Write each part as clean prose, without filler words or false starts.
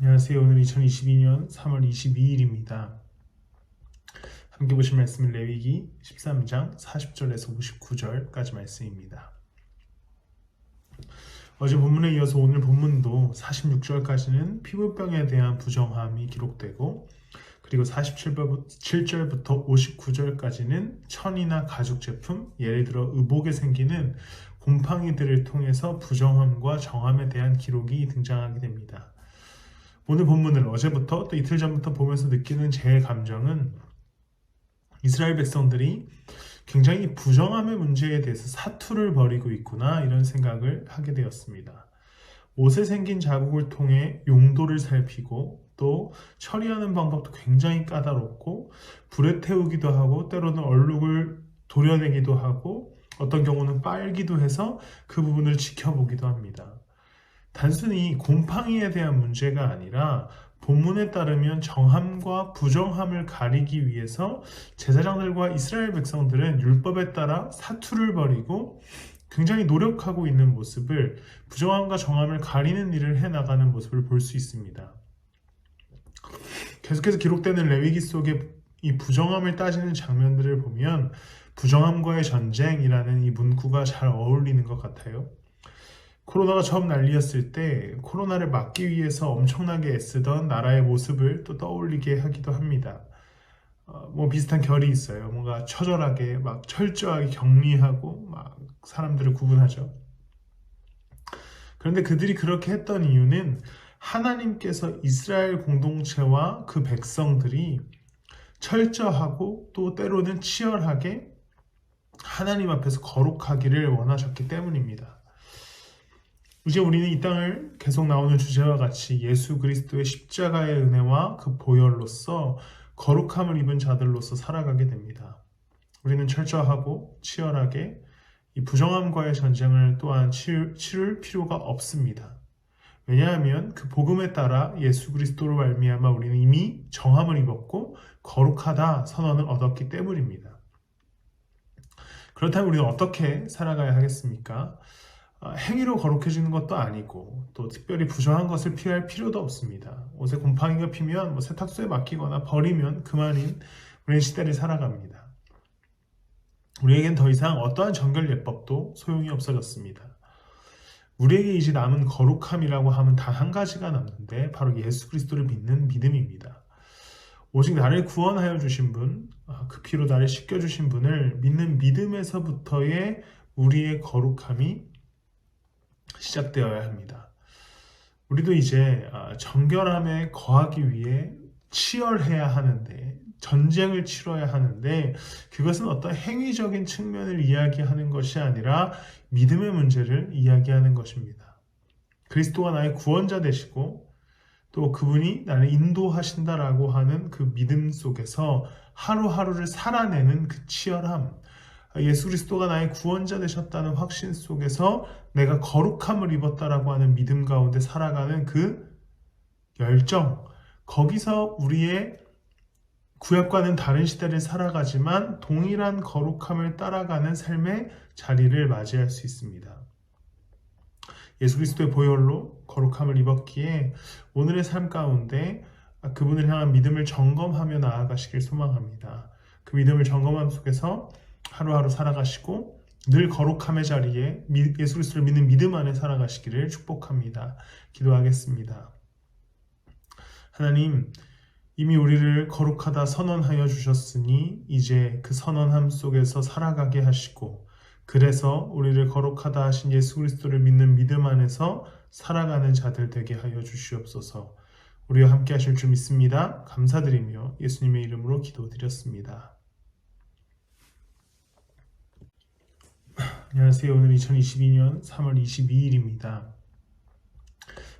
안녕하세요. 오늘 2022년 3월 22일입니다. 함께 보실 말씀은 레위기 13장 40절에서 59절까지 말씀입니다. 어제 본문에 이어서 오늘 본문도 46절까지는 피부병에 대한 부정함이 기록되고, 그리고 47절부터 59절까지는 천이나 가죽 제품, 예를 들어 의복에 생기는 곰팡이들을 통해서 부정함과 정함에 대한 기록이 등장하게 됩니다. 오늘 본문을 어제부터 또 이틀 전부터 보면서 느끼는 제 감정은 이스라엘 백성들이 굉장히 부정함의 문제에 대해서 사투를 벌이고 있구나, 이런 생각을 하게 되었습니다. 옷에 생긴 자국을 통해 용도를 살피고, 또 처리하는 방법도 굉장히 까다롭고, 불에 태우기도 하고 때로는 얼룩을 도려내기도 하고 어떤 경우는 빨기도 해서 그 부분을 지켜보기도 합니다. 단순히 곰팡이에 대한 문제가 아니라 본문에 따르면 정함과 부정함을 가리기 위해서 제사장들과 이스라엘 백성들은 율법에 따라 사투를 벌이고 굉장히 노력하고 있는 모습을, 부정함과 정함을 가리는 일을 해나가는 모습을 볼 수 있습니다. 계속해서 기록되는 레위기 속에 이 부정함을 따지는 장면들을 보면 부정함과의 전쟁이라는 이 문구가 잘 어울리는 것 같아요. 코로나가 처음 난리였을 때 코로나를 막기 위해서 엄청나게 애쓰던 나라의 모습을 또 떠올리게 하기도 합니다. 비슷한 결이 있어요. 뭔가 처절하게 막 철저하게 격리하고 막 사람들을 구분하죠. 그런데 그들이 그렇게 했던 이유는 하나님께서 이스라엘 공동체와 그 백성들이 철저하고 또 때로는 치열하게 하나님 앞에서 거룩하기를 원하셨기 때문입니다. 이제 우리는 이 땅을 계속 나오는 주제와 같이 예수 그리스도의 십자가의 은혜와 그 보혈로서 거룩함을 입은 자들로서 살아가게 됩니다. 우리는 철저하고 치열하게 이 부정함과의 전쟁을 또한 치를 필요가 없습니다. 왜냐하면 그 복음에 따라 예수 그리스도로 말미암아 우리는 이미 정함을 입었고 거룩하다 선언을 얻었기 때문입니다. 그렇다면 우리는 어떻게 살아가야 하겠습니까? 행위로 거룩해지는 것도 아니고 또 특별히 부정한 것을 피할 필요도 없습니다. 옷에 곰팡이가 피면 세탁소에 맡기거나 버리면 그만인 우리는 시대를 살아갑니다. 우리에겐 더 이상 어떠한 정결 예법도 소용이 없어졌습니다. 우리에게 이제 남은 거룩함이라고 하면 단 한 가지가 남는데 바로 예수 그리스도를 믿는 믿음입니다. 오직 나를 구원하여 주신 분, 그 피로 나를 씻겨주신 분을 믿는 믿음에서부터의 우리의 거룩함이 시작되어야 합니다. 우리도 이제 정결함에 거하기 위해 치열해야 하는데, 전쟁을 치러야 하는데, 그것은 어떤 행위적인 측면을 이야기하는 것이 아니라 믿음의 문제를 이야기하는 것입니다. 그리스도가 나의 구원자 되시고 또 그분이 나를 인도하신다라고 하는 그 믿음 속에서 하루하루를 살아내는 그 치열함, 예수 그리스도가 나의 구원자 되셨다는 확신 속에서 내가 거룩함을 입었다라고 하는 믿음 가운데 살아가는 그 열정, 거기서 우리의 구약과는 다른 시대를 살아가지만 동일한 거룩함을 따라가는 삶의 자리를 맞이할 수 있습니다. 예수 그리스도의 보혈로 거룩함을 입었기에 오늘의 삶 가운데 그분을 향한 믿음을 점검하며 나아가시길 소망합니다. 그 믿음을 점검함 속에서 하루하루 살아가시고 늘 거룩함의 자리에 예수 그리스도를 믿는 믿음 안에 살아가시기를 축복합니다. 기도하겠습니다. 하나님, 이미 우리를 거룩하다 선언하여 주셨으니 이제 그 선언함 속에서 살아가게 하시고, 그래서 우리를 거룩하다 하신 예수 그리스도를 믿는 믿음 안에서 살아가는 자들 되게 하여 주시옵소서. 우리와 함께 하실 줄 믿습니다. 감사드리며 예수님의 이름으로 기도드렸습니다. 안녕하세요. 오늘 2022년 3월 22일입니다.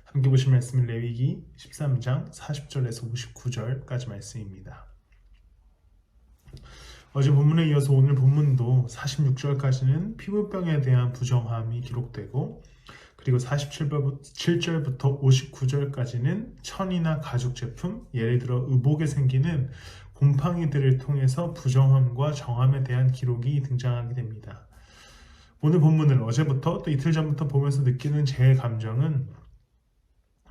함께 보실 말씀은 레위기 13장 40절에서 59절까지 말씀입니다. 어제 본문에 이어서 오늘 본문도 46절까지는 피부병에 대한 부정함이 기록되고, 그리고 47절부터 59절까지는 천이나 가죽 제품, 예를 들어 의복에 생기는 곰팡이들을 통해서 부정함과 정함에 대한 기록이 등장하게 됩니다. 오늘 본문을 어제부터 또 이틀 전부터 보면서 느끼는 제 감정은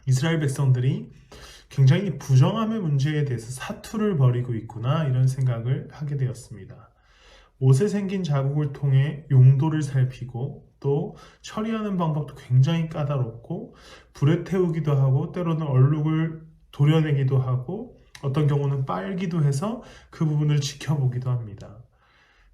이스라엘 백성들이 굉장히 부정함의 문제에 대해서 사투를 벌이고 있구나 이런 생각을 하게 되었습니다. 옷에 생긴 자국을 통해 용도를 살피고 또 처리하는 방법도 굉장히 까다롭고 불에 태우기도 하고 때로는 얼룩을 도려내기도 하고 어떤 경우는 빨기도 해서 그 부분을 지켜보기도 합니다.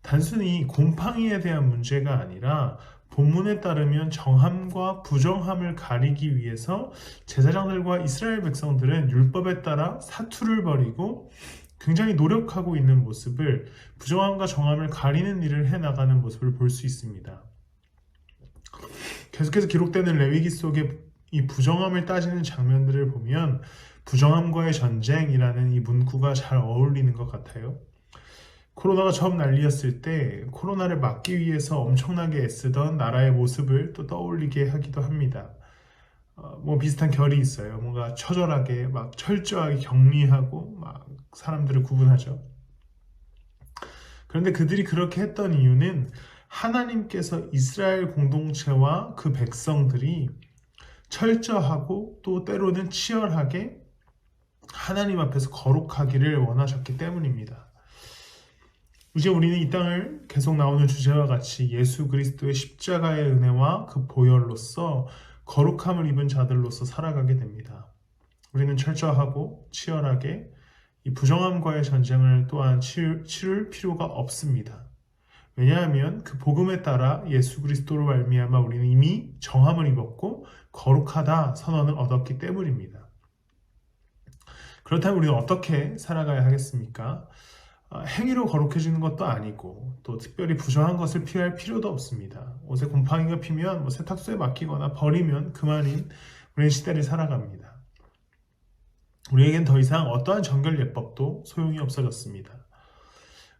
단순히 곰팡이에 대한 문제가 아니라 본문에 따르면 정함과 부정함을 가리기 위해서 제사장들과 이스라엘 백성들은 율법에 따라 사투를 벌이고 굉장히 노력하고 있는 모습을 부정함과 정함을 가리는 일을 해나가는 모습을 볼 수 있습니다. 계속해서 기록되는 레위기 속에 이 부정함을 따지는 장면들을 보면 부정함과의 전쟁이라는 이 문구가 잘 어울리는 것 같아요. 코로나가 처음 난리였을 때 코로나를 막기 위해서 엄청나게 애쓰던 나라의 모습을 또 떠올리게 하기도 합니다. 뭐 비슷한 결이 있어요. 뭔가 처절하게 막 철저하게 격리하고 막 사람들을 구분하죠. 그런데 그들이 그렇게 했던 이유는 하나님께서 이스라엘 공동체와 그 백성들이 철저하고 또 때로는 치열하게 하나님 앞에서 거룩하기를 원하셨기 때문입니다. 이제 우리는 이 땅을 계속 나오는 주제와 같이 예수 그리스도의 십자가의 은혜와 그 보혈로서 거룩함을 입은 자들로서 살아가게 됩니다. 우리는 철저하고 치열하게 이 부정함과의 전쟁을 또한 치를 필요가 없습니다. 왜냐하면 그 복음에 따라 예수 그리스도로 말미암아 우리는 이미 정함을 입었고 거룩하다 선언을 얻었기 때문입니다. 그렇다면 우리는 어떻게 살아가야 하겠습니까? 행위로 거룩해지는 것도 아니고 또 특별히 부정한 것을 피할 필요도 없습니다. 옷에 곰팡이가 피면 세탁소에 맡기거나 버리면 그만인 우리는 시대를 살아갑니다. 우리에겐 더 이상 어떠한 정결 예법도 소용이 없어졌습니다.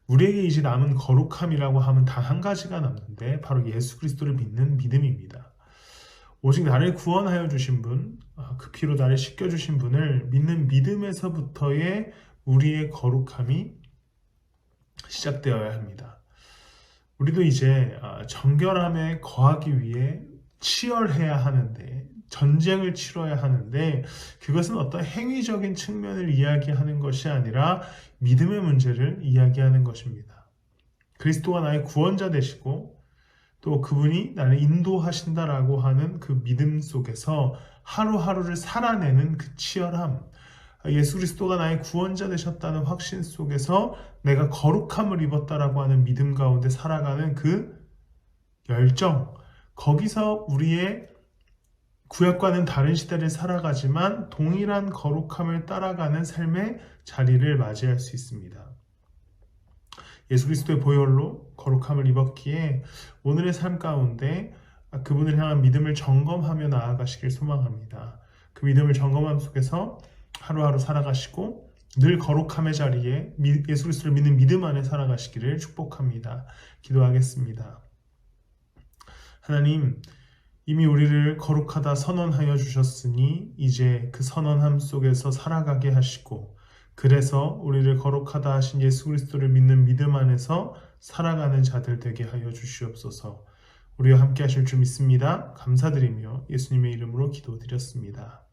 우리에게 이제 남은 거룩함이라고 하면 단 한 가지가 남는데 바로 예수 그리스도를 믿는 믿음입니다. 오직 나를 구원하여 주신 분, 그 피로 나를 씻겨주신 분을 믿는 믿음에서부터의 우리의 거룩함이 시작되어야 합니다. 우리도 이제 정결함에 거하기 위해 치열해야 하는데 전쟁을 치러야 하는데 그것은 어떤 행위적인 측면을 이야기하는 것이 아니라 믿음의 문제를 이야기하는 것입니다. 그리스도가 나의 구원자 되시고 또 그분이 나를 인도하신다라고 하는 그 믿음 속에서 하루하루를 살아내는 그 치열함, 예수 그리스도가 나의 구원자 되셨다는 확신 속에서 내가 거룩함을 입었다라고 하는 믿음 가운데 살아가는 그 열정, 거기서 우리의 구약과는 다른 시대를 살아가지만 동일한 거룩함을 따라가는 삶의 자리를 맞이할 수 있습니다. 예수 그리스도의 보혈로 거룩함을 입었기에 오늘의 삶 가운데 그분을 향한 믿음을 점검하며 나아가시길 소망합니다. 그 믿음을 점검함 속에서 하루하루 살아가시고 늘 거룩함의 자리에 예수 그리스도를 믿는 믿음 안에 살아가시기를 축복합니다. 기도하겠습니다. 하나님, 이미 우리를 거룩하다 선언하여 주셨으니 이제 그 선언함 속에서 살아가게 하시고 그래서 우리를 거룩하다 하신 예수 그리스도를 믿는 믿음 안에서 살아가는 자들 되게 하여 주시옵소서. 우리와 함께 하실 줄 믿습니다. 감사드리며 예수님의 이름으로 기도드렸습니다.